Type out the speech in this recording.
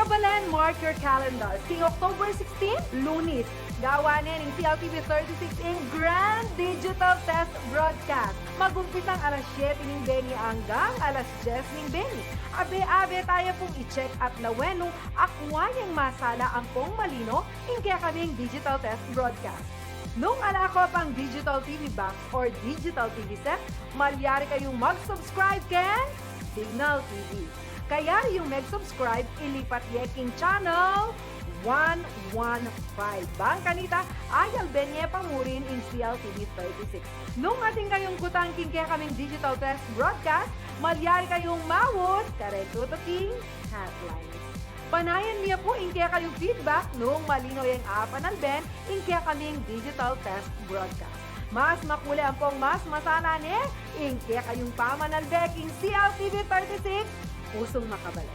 Kabalen, mark your calendar. Sing October 16, Lunes. Gawa niya ng CLTV 36 in Grand Digital Test Broadcast. Magumpisang alas 7 ng Beni hanggang alas 10 ng Beni. Abe-abe tayo pong i-check at laweno akwa yung masala ang pong malino in kaya kaming Digital Test Broadcast. Nung ala ko pang Digital TV Box or Digital TV Set, malyari kayong mag-subscribe ken Signal TV. Kaya yung mag-subscribe, ilipat yeking channel 115. Bang kanita, ayal benye pamurin in CLTV 36. Nung ating kayong kutangking kaya kaming Digital Test Broadcast, malyari kayong mawod, karetutuking hotlines. Panayan niya po in kaya kayong feedback nung malino yung apanalben in kaya kaming Digital Test Broadcast. Mas makuli ang pong mas masana in kaya kayong pamanalbeking CLTV 36, pusong makabalik.